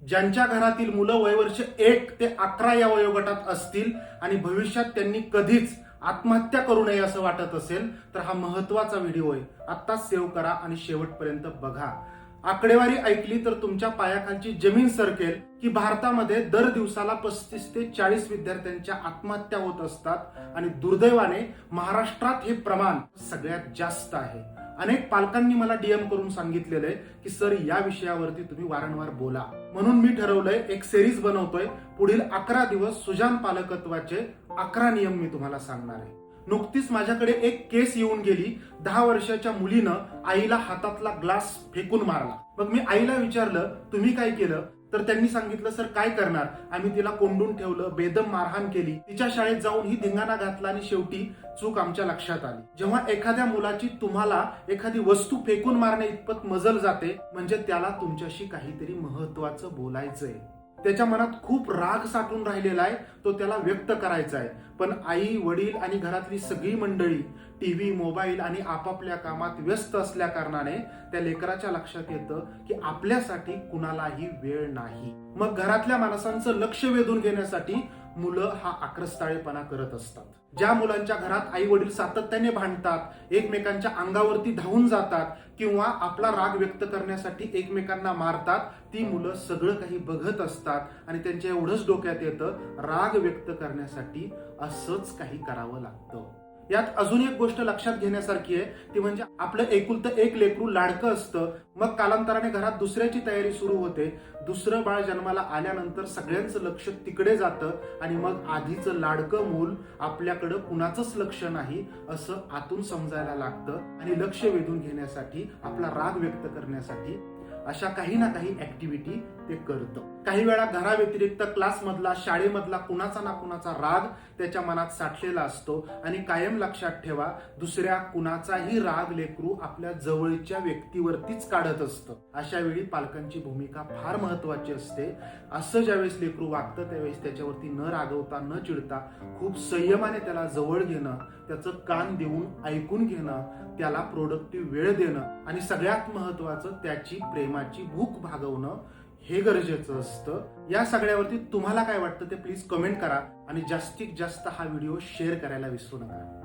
ज्यांच्या घरातील मुलं वयवर्ष 1 ते 11 या वयोगटात असतील आणि भविष्यात त्यांनी कधीच आत्महत्या करू नये असं वाटत असेल तर हा महत्वाचा व्हिडिओ आहे. आत्ताच सेव्ह करा आणि शेवटपर्यंत बघा. आकडेवारी ऐकली तर तुमच्या पायाखालची जमीन सरकेल की भारतामध्ये दर दिवसाला 35 ते 40 विद्यार्थ्यांच्या आत्महत्या होत असतात आणि दुर्दैवाने महाराष्ट्रात हे प्रमाण सगळ्यात जास्त आहे. अनेक पालकांनी मला डीएम करून सांगितलेलं आहे की सर या विषयावरती तुम्ही वारंवार बोला. म्हणून मी ठरवलंय एक सिरीज बनवतोय. पुढील 11 दिवस सुजाण पालकत्वाचे 11 नियम मी तुम्हाला सांगणार आहे. नुकतीच माझ्याकडे एक केस येऊन गेली. 10 वर्षाच्या मुलीनं आईला हातातला ग्लास फेकून मारला. मग मी आईला विचारलं तुम्ही काय केलं, तर त्यांनी सांगितलं सर काय करणार, आम्ही तिला कोंडून ठेवलं, बेदम मारहाण केली, तिच्या शाळेत जाऊन ही धिंगाणा घातला आणि शेवटी चूक आमच्या लक्षात आली. जेव्हा एखाद्या मुलाची तुम्हाला एखादी वस्तू फेकून मारण्या इतपत मजल जाते म्हणजे त्याला तुमच्याशी काहीतरी महत्वाचं बोलायचंय. त्याच्या मनात खूप राग साठून राहिलेला आहे, तो त्याला व्यक्त करायचा आहे. पण आई वडील आणि घरातली सगळी मंडळी टीव्ही मोबाईल आणि आपापल्या कामात व्यस्त असल्या कारणाने त्या लेकराच्या लक्षात येतं की आपल्यासाठी कुणालाही वेळ नाही. मग घरातल्या माणसांचं लक्ष वेधून घेण्यासाठी मुलं हा आक्रस्ताळेपणा करत असतात. ज्या मुलांच्या घरात आई वडील सातत्याने भांडतात, एकमेकांच्या अंगावरती धावून जातात किंवा आपला राग व्यक्त करण्यासाठी एकमेकांना मारतात, ती मुलं सगळं काही बघत असतात आणि त्यांच्या एवढंच डोक्यात येतं राग व्यक्त करण्यासाठी असंच काही करावं लागतं. यात अजून एक गोष्ट लक्षात घेण्यासारखी आहे, ती म्हणजे आपलं एकुलतं एक लेकरू लाडकं असतं. मग कालांतराने घरात दुसऱ्याची तयारी सुरू होते. दुसरं बाळ जन्माला आल्यानंतर सगळ्यांचं लक्ष तिकडे जातं आणि मग आधीचं लाडकं मूल आपल्याकडं कुणाचंच लक्ष नाही असं आतून समजायला लागतं आणि लक्ष वेधून घेण्यासाठी आपला राग व्यक्त करण्यासाठी अशा काही ना काही ऍक्टिव्हिटी ते करतं. काही वेळा घराव्यतिरिक्त क्लासमधला शाळेमधला कुणाचा ना कुणाचा राग त्याच्या मनात साठलेला असतो आणि कायम लक्षात ठेवा दुसऱ्या कुणाचाही राग लेकरू आपल्या जवळच्या व्यक्तीवरतीच काढत असतं. अशा वेळी पालकांची भूमिका फार महत्वाची असते. असं ज्यावेळेस लेकरू वागतं त्यावेळेस त्याच्यावरती न रागवता न चिडता खूप संयमाने त्याला जवळ घेणं, त्याचं कान देऊन ऐकून घेणं, त्याला प्रोडक्टिव्ह वेळ देणं आणि सगळ्यात महत्वाचं त्याची प्रेमाची भूक भागवणं हे गरजेचं असतं. या सगळ्यावरती तुम्हाला काय वाटतं ते प्लीज कमेंट करा आणि जास्तीत जास्त हा व्हिडिओ शेअर करायला विसरू नका.